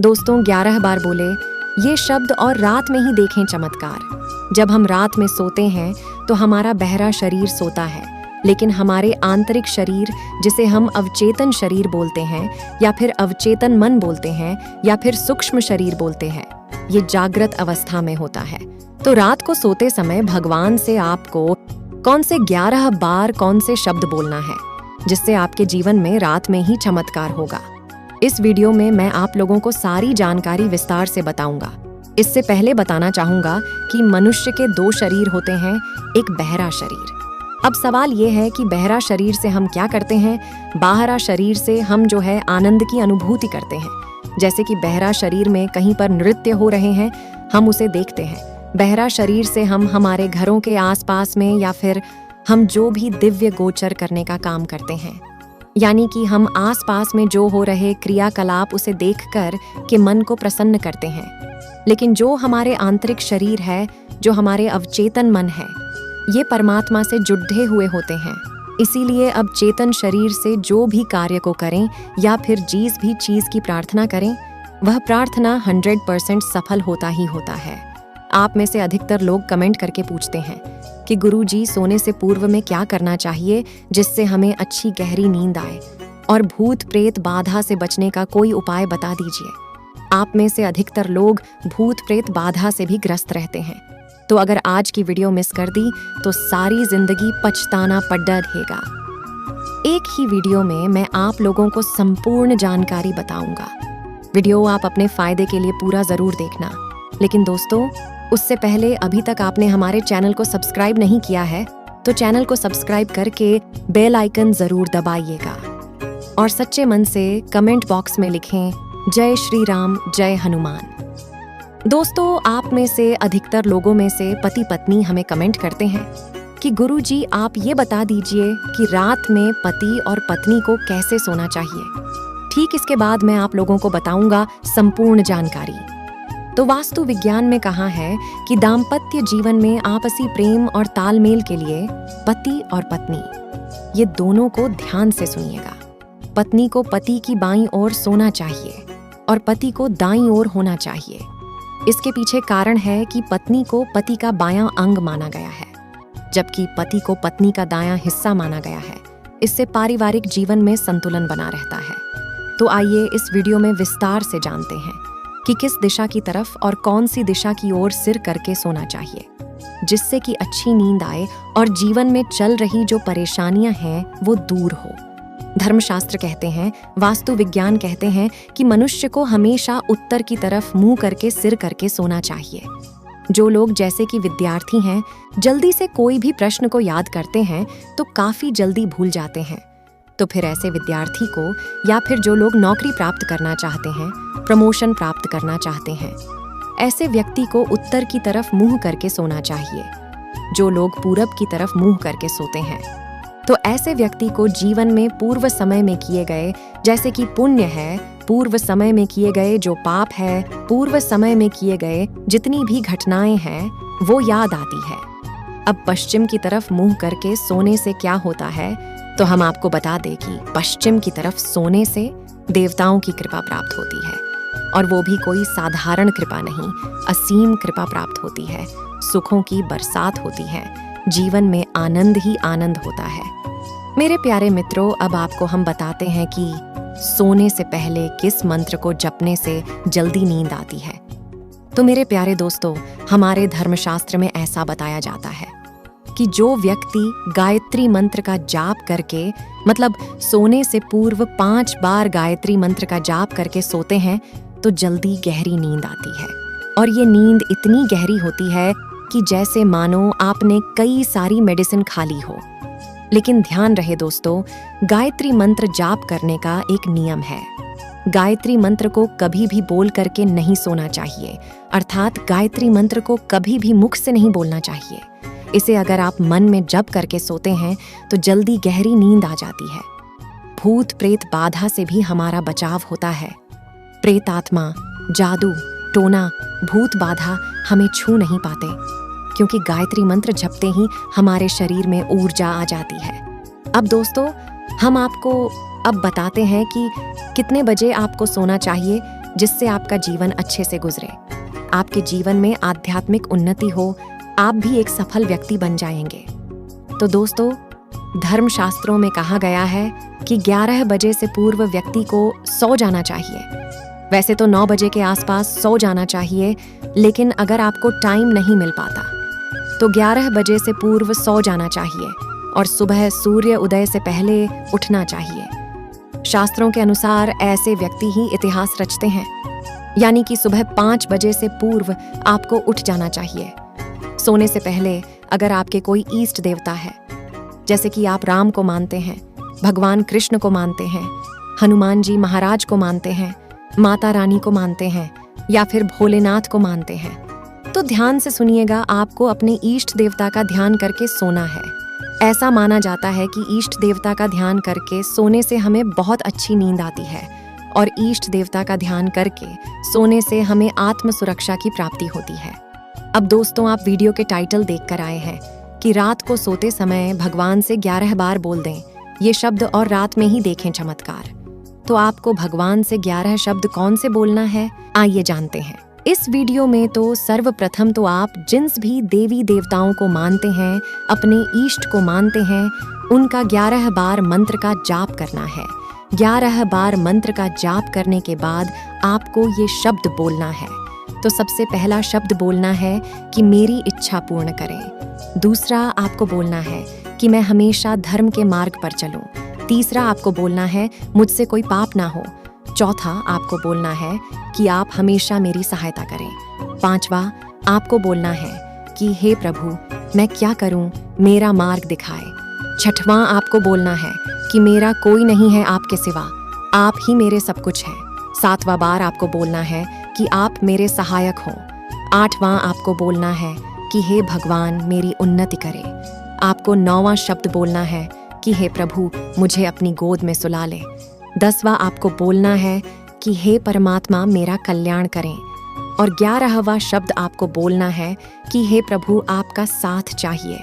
दोस्तों 11 बार बोले ये शब्द और रात में ही देखें चमत्कार। जब हम रात में सोते हैं तो हमारा बहरा शरीर सोता है, लेकिन हमारे आंतरिक शरीर, जिसे हम अवचेतन शरीर बोलते हैं या फिर अवचेतन मन बोलते हैं या फिर सूक्ष्म शरीर बोलते हैं, ये जागृत अवस्था में होता है। तो रात को सोते समय भगवान से आपको कौन से 11 बार कौन से शब्द बोलना है, जिससे आपके जीवन में रात में ही चमत्कार होगा। इस वीडियो में मैं आप लोगों को सारी जानकारी विस्तार से बताऊंगा। इससे पहले बताना चाहूंगा कि मनुष्य के 2 शरीर होते हैं, एक बहरा शरीर। अब सवाल ये है कि बहरा शरीर से हम क्या करते हैं? बाहरा शरीर से हम जो है आनंद की अनुभूति करते हैं। जैसे कि बहरा शरीर में कहीं पर नृत्य हो रहे हैं, हम उसे देखते हैं। बहरा शरीर से हम हमारे घरों के आसपास में या फिर हम जो भी दिव्य गोचर करने का काम करते हैं, यानी कि हम आसपास में जो हो रहे क्रियाकलाप उसे देखकर के मन को प्रसन्न करते हैं। लेकिन जो हमारे आंतरिक शरीर है, जो हमारे अवचेतन मन है, ये परमात्मा से जुड़े हुए होते हैं। इसीलिए अब चेतन शरीर से जो भी कार्य को करें या फिर जिस भी चीज की प्रार्थना करें, वह प्रार्थना 100% सफल होता ही होता है। आप में से अधिकतर लोग कमेंट करके पूछते हैं कि गुरुजी, सोने से पूर्व में क्या करना चाहिए जिससे हमें अच्छी गहरी नींद आए, और भूत प्रेत बाधा से बचने का कोई उपाय बता दीजिए। आप में से अधिकतर लोग भूत प्रेत बाधा से भी ग्रस्त रहते हैं। तो अगर आज की वीडियो मिस कर दी तो सारी जिंदगी पछताना पड्डा रहेगा। एक ही वीडियो में मैं आप लोगों को संपूर्ण जानकारी बताऊंगा। वीडियो आप अपने फायदे के लिए पूरा जरूर देखना। लेकिन दोस्तों, उससे पहले अभी तक आपने हमारे चैनल को सब्सक्राइब नहीं किया है तो चैनल को सब्सक्राइब करके बेल आइकन जरूर दबाइएगा, और सच्चे मन से कमेंट बॉक्स में लिखें जय श्री राम, जय हनुमान। दोस्तों, आप में से अधिकतर लोगों में से पति पत्नी हमें कमेंट करते हैं कि गुरुजी, आप ये बता दीजिए कि रात में पति और पत्नी को कैसे सोना चाहिए। ठीक इसके बाद मैं आप लोगों को बताऊंगा संपूर्ण जानकारी। तो वास्तु विज्ञान में कहा है कि दाम्पत्य जीवन में आपसी प्रेम और तालमेल के लिए पति और पत्नी, ये दोनों को ध्यान से सुनिएगा। पत्नी को पति की बाईं ओर सोना चाहिए और पति को दाईं ओर होना चाहिए। इसके पीछे कारण है कि पत्नी को पति का बायां अंग माना गया है, जबकि पति को पत्नी का दायां हिस्सा माना गया है। इससे पारिवारिक जीवन में संतुलन बना रहता है। तो आइए इस वीडियो में विस्तार से जानते हैं कि किस दिशा की तरफ और कौन सी दिशा की ओर सिर करके सोना चाहिए, जिससे कि अच्छी नींद आए और जीवन में चल रही जो परेशानियां हैं वो दूर हो। धर्मशास्त्र कहते हैं, वास्तु विज्ञान कहते हैं कि मनुष्य को हमेशा उत्तर की तरफ मुंह करके सिर करके सोना चाहिए। जो लोग जैसे कि विद्यार्थी हैं, जल्दी से कोई भी प्रश्न को याद करते हैं तो काफी जल्दी भूल जाते हैं। तो फिर ऐसे विद्यार्थी को, या फिर जो लोग नौकरी प्राप्त करना चाहते हैं, प्रमोशन प्राप्त करना चाहते हैं, ऐसे व्यक्ति को उत्तर की तरफ मुंह करके सोना चाहिए। जो लोग पूरब की तरफ मुंह करके सोते हैं, तो ऐसे व्यक्ति को जीवन में पूर्व समय में किए गए, जैसे कि पुण्य है, पूर्व समय में किए गए जो पाप है, पूर्व समय में किए गए जितनी भी घटनाएं हैं, वो याद आती है। अब पश्चिम की तरफ मुंह करके सोने से क्या होता है, तो हम आपको बता दें कि पश्चिम की तरफ सोने से देवताओं की कृपा प्राप्त होती है, और वो भी कोई साधारण कृपा नहीं, असीम कृपा प्राप्त होती है। सुखों की बरसात होती है, जीवन में आनंद ही आनंद होता है। मेरे प्यारे मित्रों, अब आपको हम बताते हैं कि सोने से पहले किस मंत्र को जपने से जल्दी नींद आती है। तो मेरे प्यारे दोस्तों, हमारे धर्मशास्त्र में ऐसा बताया जाता है कि जो व्यक्ति गायत्री मंत्र का जाप करके, मतलब सोने से पूर्व 5 बार गायत्री मंत्र का जाप करके सोते हैं, तो जल्दी गहरी नींद आती है। और ये नींद इतनी गहरी होती है कि जैसे मानो आपने कई सारी मेडिसिन खा ली हो। लेकिन ध्यान रहे दोस्तों, गायत्री मंत्र जाप करने का एक नियम है। गायत्री मंत्र को कभी भी बोल करके नहीं सोना चाहिए, अर्थात गायत्री मंत्र को कभी भी मुख से नहीं बोलना चाहिए। इसे अगर आप मन में जप करके सोते हैं तो जल्दी गहरी नींद आ जाती है। भूत प्रेत बाधा से भी हमारा बचाव होता है। प्रेत आत्मा, जादू टोना, भूत बाधा हमें छू नहीं पाते, क्योंकि गायत्री मंत्र जपते ही हमारे शरीर में ऊर्जा आ जाती है। अब दोस्तों, हम आपको अब बताते हैं कि कितने बजे आपको सोना चाहिए, जिससे आपका जीवन अच्छे से गुजरे, आपके जीवन में आध्यात्मिक उन्नति हो, आप भी एक सफल व्यक्ति बन जाएंगे। तो दोस्तों, धर्मशास्त्रों में कहा गया है कि 11 बजे से पूर्व व्यक्ति को सो जाना चाहिए। वैसे तो 9 बजे के आसपास सो जाना चाहिए, लेकिन अगर आपको टाइम नहीं मिल पाता तो 11 बजे से पूर्व सो जाना चाहिए और सुबह सूर्य उदय से पहले उठना चाहिए। शास्त्रों के अनुसार ऐसे व्यक्ति ही इतिहास रचते हैं, यानी कि सुबह 5 बजे से पूर्व आपको उठ जाना चाहिए। सोने से पहले अगर आपके कोई इष्ट देवता है, जैसे कि आप राम को मानते हैं, भगवान कृष्ण को मानते हैं, हनुमान जी महाराज को मानते हैं, माता रानी को मानते हैं या फिर भोलेनाथ को मानते हैं, तो ध्यान से सुनिएगा, आपको अपने इष्ट देवता का ध्यान करके सोना है। ऐसा माना जाता है कि इष्ट देवता का ध्यान करके सोने से हमें बहुत अच्छी नींद आती है और इष्ट देवता का ध्यान करके सोने से हमें आत्म सुरक्षा की प्राप्ति होती है। अब दोस्तों, आप वीडियो के टाइटल देखकर आए हैं कि रात को सोते समय भगवान से 11 बार बोल दें ये शब्द और रात में ही देखें चमत्कार। तो आपको भगवान से 11 शब्द कौन से बोलना है, आइए जानते हैं। इस वीडियो में तो सर्वप्रथम तो आप जिन्स भी देवी देवताओं को मानते हैं, अपने इष्ट को मानते हैं, उनका 11 बार मंत्र का जाप करना है। 11 बार मंत्र का जाप करने के बाद आपको ये शब्द बोलना है। तो सबसे पहला शब्द बोलना है कि मेरी इच्छा पूर्ण करें। दूसरा आपको बोलना है कि मैं हमेशा धर्म के मार्ग पर चलूं। तीसरा आपको बोलना है मुझसे कोई पाप ना हो। चौथा आपको बोलना है कि आप हमेशा मेरी सहायता करें। पांचवा आपको बोलना है कि हे प्रभु, मैं क्या करूं, मेरा मार्ग दिखाए। छठवां आपको बोलना है कि मेरा कोई नहीं है आपके सिवा, आप ही मेरे सब कुछ हैं। सातवां बार आपको बोलना है कि आप मेरे सहायक हों। आठवां आपको बोलना है कि हे भगवान, मेरी उन्नति करे। आपको 9वां शब्द बोलना है कि हे प्रभु, मुझे अपनी गोद में सुला ले। 10वां आपको बोलना है कि हे परमात्मा, मेरा कल्याण करें। और 11वां शब्द आपको बोलना है कि हे प्रभु, आपका साथ चाहिए।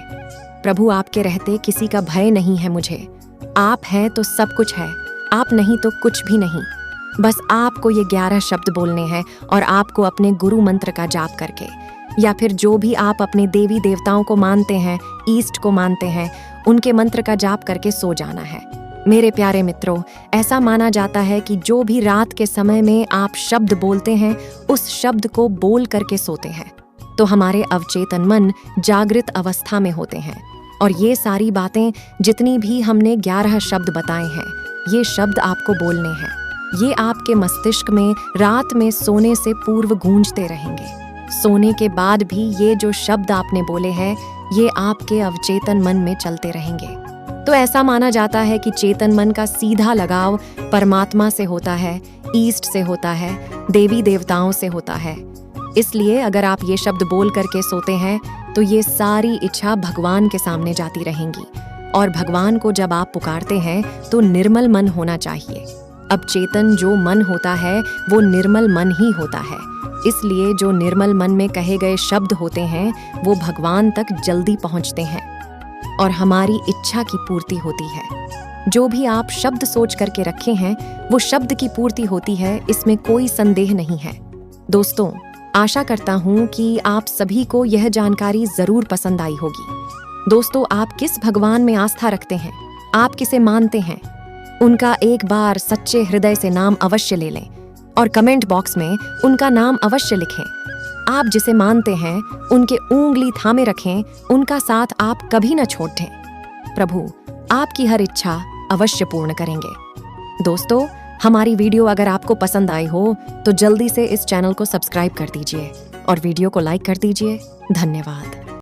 प्रभु, आपके रहते किसी का भय नहीं है मुझे। आप हैं तो सब कुछ है, आप नहीं तो कुछ भी नहीं। बस आपको ये 11 शब्द बोलने हैं और आपको अपने गुरु मंत्र का जाप करके या फिर जो भी आप अपने देवी देवताओं को मानते हैं, ईस्ट को मानते हैं, उनके मंत्र का जाप करके सो जाना है। मेरे प्यारे मित्रों, ऐसा माना जाता है कि जो भी रात के समय में आप शब्द बोलते हैं, उस शब्द को बोल करके सोते हैं तो हमारे अवचेतन मन जागृत अवस्था में होते हैं। और ये सारी बातें जितनी भी हमने 11 शब्द बताए हैं, ये शब्द आपको बोलने हैं। ये आपके मस्तिष्क में रात में सोने से पूर्व गूंजते रहेंगे। सोने के बाद भी ये जो शब्द आपने बोले हैं, ये आपके अवचेतन मन में चलते रहेंगे। तो ऐसा माना जाता है कि चेतन मन का सीधा लगाव परमात्मा से होता है, ईस्ट से होता है, देवी देवताओं से होता है। इसलिए अगर आप ये शब्द बोल करके सोते हैं तो ये सारी इच्छा भगवान के सामने जाती रहेंगी। और भगवान को जब आप पुकारते हैं तो निर्मल मन होना चाहिए। अब चेतन जो मन होता है वो निर्मल मन ही होता है, इसलिए जो निर्मल मन में कहे गए शब्द होते हैं वो भगवान तक जल्दी पहुंचते हैं और हमारी इच्छा की पूर्ति होती है। जो भी आप शब्द सोच करके रखे हैं वो शब्द की पूर्ति होती है, इसमें कोई संदेह नहीं है। दोस्तों, आशा करता हूँ कि आप सभी को यह जानकारी जरूर पसंद आई होगी। दोस्तों, आप किस भगवान में आस्था रखते हैं, आप किसे मानते हैं, उनका एक बार सच्चे हृदय से नाम अवश्य ले लें और कमेंट बॉक्स में उनका नाम अवश्य लिखें। आप जिसे मानते हैं उनके ऊंगली थामे रखें, उनका साथ आप कभी न छोड़ दें। प्रभु आपकी हर इच्छा अवश्य पूर्ण करेंगे। दोस्तों, हमारी वीडियो अगर आपको पसंद आई हो तो जल्दी से इस चैनल को सब्सक्राइब कर दीजिए और वीडियो को लाइक कर दीजिए। धन्यवाद।